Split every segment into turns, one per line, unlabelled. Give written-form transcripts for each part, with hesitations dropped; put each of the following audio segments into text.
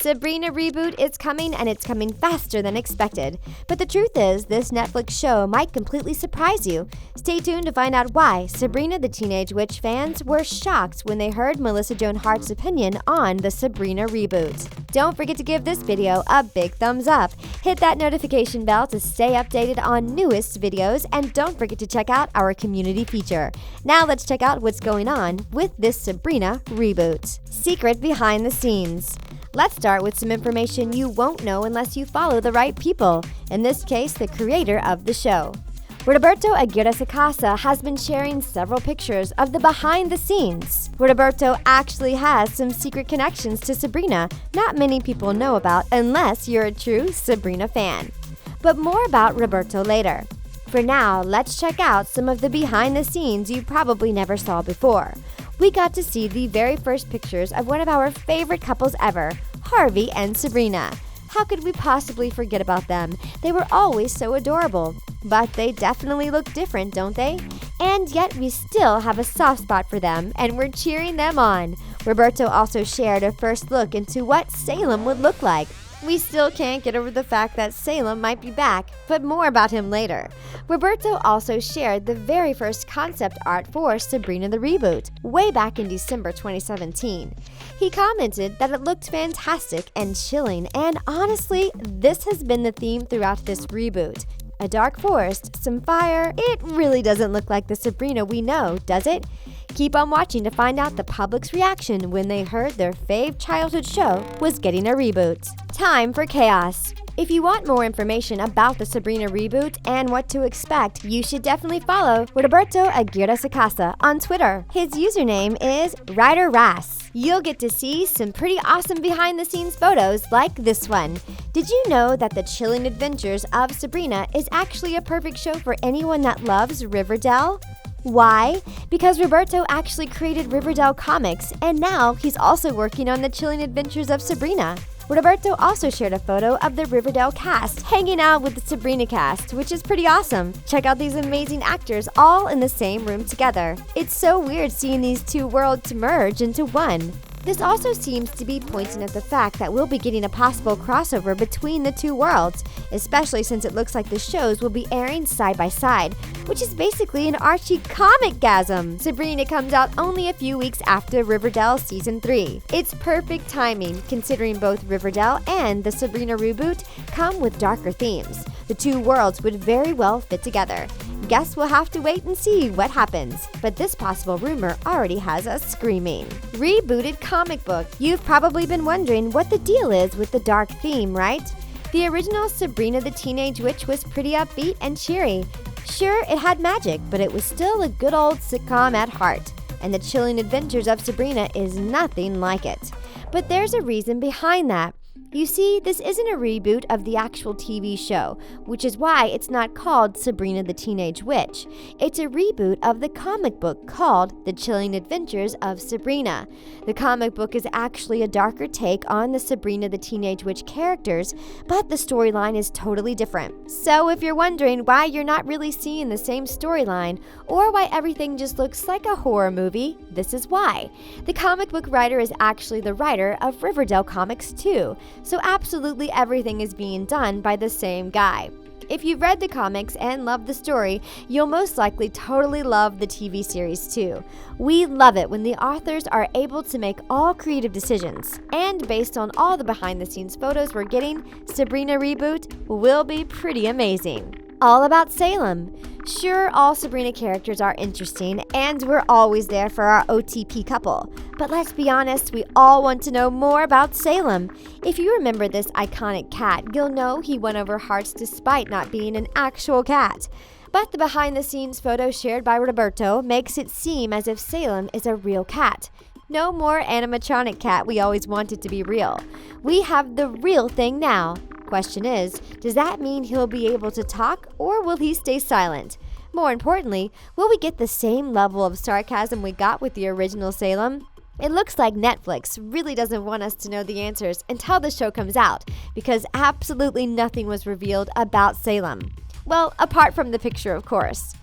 Sabrina reboot is coming, and it's coming faster than expected. But the truth is, this Netflix show might completely surprise you. Stay tuned to find out why Sabrina the Teenage Witch fans were shocked when they heard Melissa Joan Hart's opinion on the Sabrina reboot. Don't forget to give this video a big thumbs up. Hit that notification bell to stay updated on newest videos, and don't forget to check out our community feature. Now let's check out what's going on with this Sabrina reboot. Secret behind the scenes. Let's start with some information you won't know unless you follow the right people, in this case, the creator of the show. Roberto Aguirre Sacasa has been sharing several pictures of the behind the scenes. Roberto actually has some secret connections to Sabrina not many people know about unless you're a true Sabrina fan. But more about Roberto later. For now, let's check out some of the behind the scenes you probably never saw before. We got to see the very first pictures of one of our favorite couples ever, Harvey and Sabrina. How could we possibly forget about them? They were always so adorable. But they definitely look different, don't they? And yet we still have a soft spot for them, and we're cheering them on. Roberto also shared a first look into what Salem would look like. We still can't get over the fact that Salem might be back, but more about him later. Roberto also shared the very first concept art for Sabrina the Reboot, way back in December 2017. He commented that it looked fantastic and chilling, and honestly, this has been the theme throughout this reboot. A dark forest, some fire. It really doesn't look like the Sabrina we know, does it? Keep on watching to find out the public's reaction when they heard their fave childhood show was getting a reboot. Time for chaos. If you want more information about the Sabrina reboot and what to expect, you should definitely follow Roberto Aguirre Sacasa on Twitter. His username is RiderRas. You'll get to see some pretty awesome behind-the-scenes photos like this one. Did you know that the chilling adventures of Sabrina is actually a perfect show for anyone that loves Riverdale? Why? Because Roberto actually created Riverdale comics, and now he's also working on the chilling adventures of Sabrina. Roberto also shared a photo of the Riverdale cast hanging out with the Sabrina cast, which is pretty awesome. Check out these amazing actors all in the same room together. It's so weird seeing these two worlds merge into one. This also seems to be pointing at the fact that we'll be getting a possible crossover between the two worlds, especially since it looks like the shows will be airing side by side, which is basically an Archie comic-gasm. Sabrina comes out only a few weeks after Riverdale Season 3. It's perfect timing, considering both Riverdale and the Sabrina reboot come with darker themes. The two worlds would very well fit together. Guess we'll have to wait and see what happens. But this possible rumor already has us screaming. Rebooted comic book. You've probably been wondering what the deal is with the dark theme, right? The original Sabrina the Teenage Witch was pretty upbeat and cheery. Sure, it had magic, but it was still a good old sitcom at heart. And the chilling adventures of Sabrina is nothing like it. But there's a reason behind that. You see, this isn't a reboot of the actual TV show, which is why it's not called Sabrina the Teenage Witch. It's a reboot of the comic book called The Chilling Adventures of Sabrina. The comic book is actually a darker take on the Sabrina the Teenage Witch characters, but the storyline is totally different. So if you're wondering why you're not really seeing the same storyline, or why everything just looks like a horror movie, this is why. The comic book writer is actually the writer of Riverdale comics too. So absolutely everything is being done by the same guy. If you've read the comics and love the story, you'll most likely totally love the TV series too. We love it when the authors are able to make all creative decisions. And based on all the behind-the-scenes photos we're getting, Sabrina reboot will be pretty amazing. All about Salem. Sure, all Sabrina characters are interesting, and we're always there for our OTP couple. But let's be honest, we all want to know more about Salem. If you remember this iconic cat, you'll know he won over hearts despite not being an actual cat. But the behind-the-scenes photo shared by Roberto makes it seem as if Salem is a real cat. No more animatronic cat we always wanted to be real. We have the real thing now. Question is, does that mean he'll be able to talk, or will he stay silent? More importantly, will we get the same level of sarcasm we got with the original Salem? It looks like Netflix really doesn't want us to know the answers until the show comes out, because absolutely nothing was revealed about Salem. Well, apart from the picture, of course.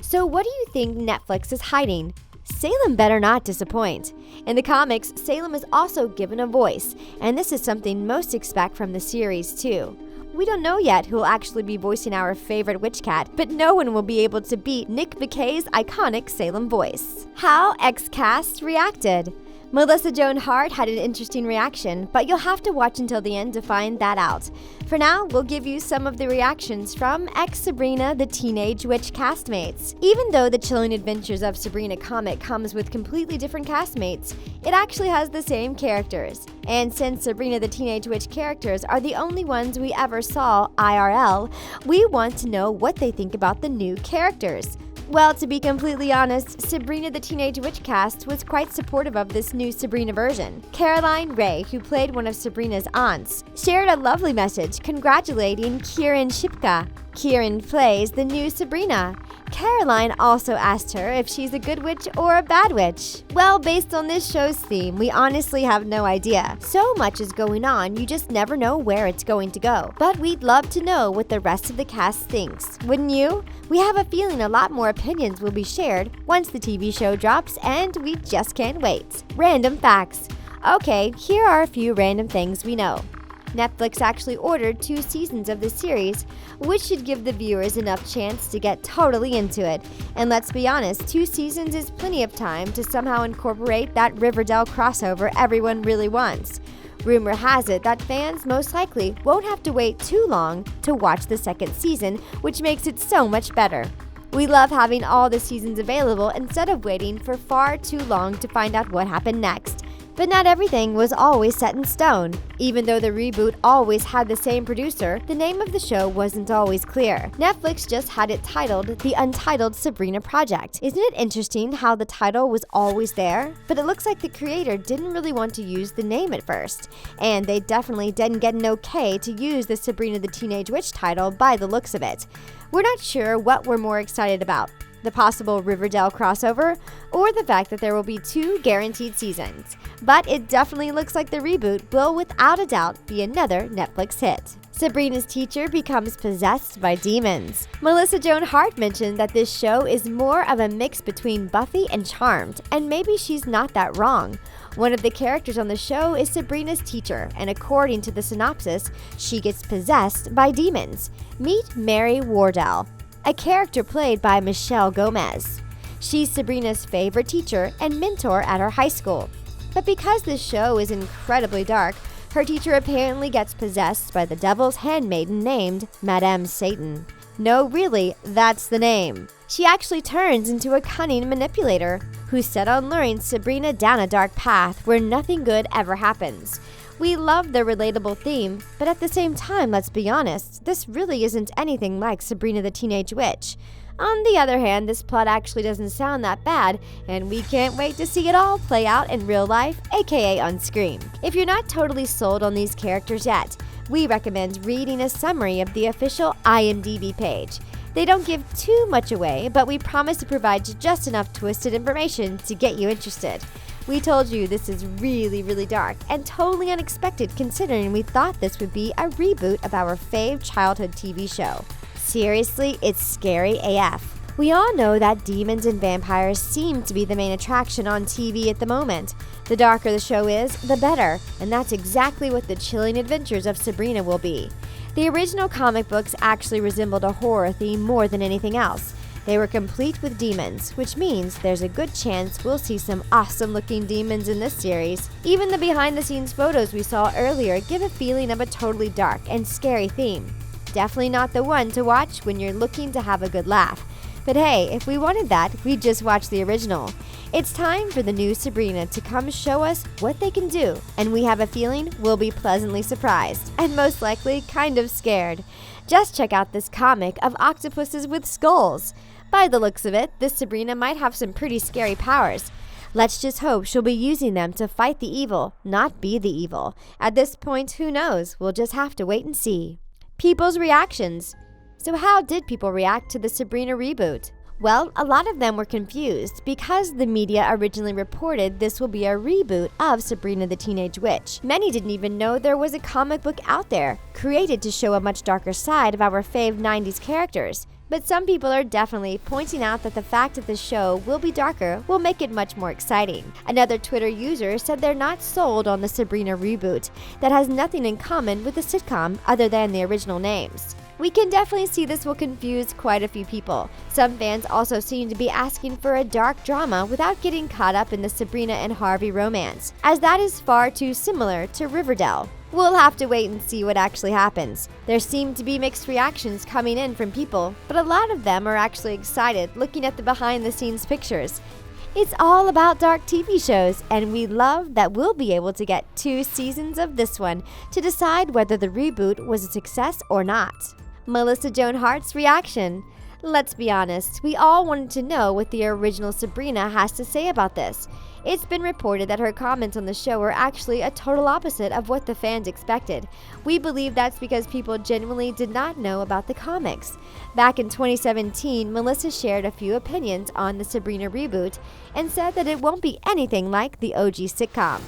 So what do you think Netflix is hiding? Salem better not disappoint. In the comics, Salem is also given a voice, and this is something most expect from the series too. We don't know yet who will actually be voicing our favorite witch cat, but no one will be able to beat Nick Bakay's iconic Salem voice. How X-Cast reacted. Melissa Joan Hart had an interesting reaction, but you'll have to watch until the end to find that out. For now, we'll give you some of the reactions from ex-Sabrina the Teenage Witch castmates. Even though the Chilling Adventures of Sabrina comic comes with completely different castmates, it actually has the same characters. And since Sabrina the Teenage Witch characters are the only ones we ever saw IRL, we want to know what they think about the new characters. Well, to be completely honest, Sabrina the Teenage Witch cast was quite supportive of this new Sabrina version. Caroline Ray, who played one of Sabrina's aunts, shared a lovely message congratulating Kieran Shipka. Kieran plays the new Sabrina. Caroline also asked her if she's a good witch or a bad witch. Well, based on this show's theme, we honestly have no idea. So much is going on, you just never know where it's going to go. But we'd love to know what the rest of the cast thinks, wouldn't you? We have a feeling a lot more opinions will be shared once the TV show drops, and we just can't wait. Random facts. Okay, here are a few random things we know. Netflix actually ordered 2 seasons of the series, which should give the viewers enough chance to get totally into it. And let's be honest, 2 seasons is plenty of time to somehow incorporate that Riverdale crossover everyone really wants. Rumor has it that fans most likely won't have to wait too long to watch the second season, which makes it so much better. We love having all the seasons available instead of waiting for far too long to find out what happened next. But not everything was always set in stone. Even though the reboot always had the same producer, the name of the show wasn't always clear. Netflix just had it titled The Untitled Sabrina Project. Isn't it interesting how the title was always there? But it looks like the creator didn't really want to use the name at first. And they definitely didn't get an okay to use the Sabrina the Teenage Witch title by the looks of it. We're not sure what we're more excited about, the possible Riverdale crossover, or the fact that there will be 2 guaranteed seasons. But it definitely looks like the reboot will without a doubt be another Netflix hit. Sabrina's teacher becomes possessed by demons. Melissa Joan Hart mentioned that this show is more of a mix between Buffy and Charmed, and maybe she's not that wrong. One of the characters on the show is Sabrina's teacher, and according to the synopsis, she gets possessed by demons. Meet Mary Wardell, a character played by Michelle Gomez. She's Sabrina's favorite teacher and mentor at her high school. But because this show is incredibly dark, her teacher apparently gets possessed by the devil's handmaiden named Madame Satan. No, really, that's the name. She actually turns into a cunning manipulator who's set on luring Sabrina down a dark path where nothing good ever happens. We love the relatable theme, but at the same time, let's be honest, this really isn't anything like Sabrina the Teenage Witch. On the other hand, this plot actually doesn't sound that bad, and we can't wait to see it all play out in real life, aka on screen. If you're not totally sold on these characters yet, we recommend reading a summary of the official IMDb page. They don't give too much away, but we promise to provide you just enough twisted information to get you interested. We told you this is really dark and totally unexpected considering we thought this would be a reboot of our fave childhood TV show. Seriously, it's scary AF. We all know that demons and vampires seem to be the main attraction on TV at the moment. The darker the show is, the better, and that's exactly what the Chilling Adventures of Sabrina will be. The original comic books actually resembled a horror theme more than anything else. They were complete with demons, which means there's a good chance we'll see some awesome-looking demons in this series. Even the behind-the-scenes photos we saw earlier give a feeling of a totally dark and scary theme. Definitely not the one to watch when you're looking to have a good laugh. But hey, if we wanted that, we'd just watch the original. It's time for the new Sabrina to come show us what they can do, and we have a feeling we'll be pleasantly surprised, and most likely kind of scared. Just check out this comic of octopuses with skulls. By the looks of it, this Sabrina might have some pretty scary powers. Let's just hope she'll be using them to fight the evil, not be the evil. At this point, who knows? We'll just have to wait and see. People's reactions. So how did people react to the Sabrina reboot? Well, a lot of them were confused because the media originally reported this will be a reboot of Sabrina the Teenage Witch. Many didn't even know there was a comic book out there, created to show a much darker side of our fave 90s characters. But some people are definitely pointing out that the fact that the show will be darker will make it much more exciting. Another Twitter user said they're not sold on the Sabrina reboot that has nothing in common with the sitcom other than the original names. We can definitely see this will confuse quite a few people. Some fans also seem to be asking for a dark drama without getting caught up in the Sabrina and Harvey romance, as that is far too similar to Riverdale. We'll have to wait and see what actually happens. There seem to be mixed reactions coming in from people, but a lot of them are actually excited looking at the behind-the-scenes pictures. It's all about dark TV shows, and we love that we'll be able to get 2 seasons of this one to decide whether the reboot was a success or not. Melissa Joan Hart's reaction. Let's be honest, we all wanted to know what the original Sabrina has to say about this. It's been reported that her comments on the show are actually a total opposite of what the fans expected. We believe that's because people genuinely did not know about the comics. Back in 2017, Melissa shared a few opinions on the Sabrina reboot and said that it won't be anything like the OG sitcom.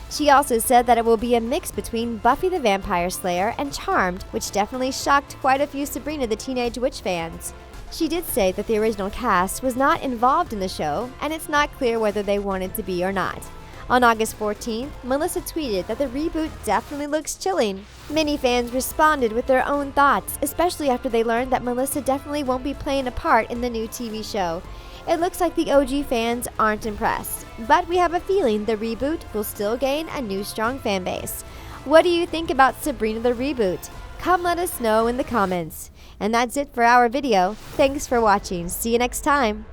She also said that it will be a mix between Buffy the Vampire Slayer and Charmed, which definitely shocked quite a few Sabrina the Teenage Witch fans. She did say that the original cast was not involved in the show, and it's not clear whether they wanted to be or not. On August 14th, Melissa tweeted that the reboot definitely looks chilling. Many fans responded with their own thoughts, especially after they learned that Melissa definitely won't be playing a part in the new TV show. It looks like the OG fans aren't impressed, but we have a feeling the reboot will still gain a new strong fan base. What do you think about Sabrina the reboot? Come let us know in the comments. And that's it for our video. Thanks for watching. See you next time.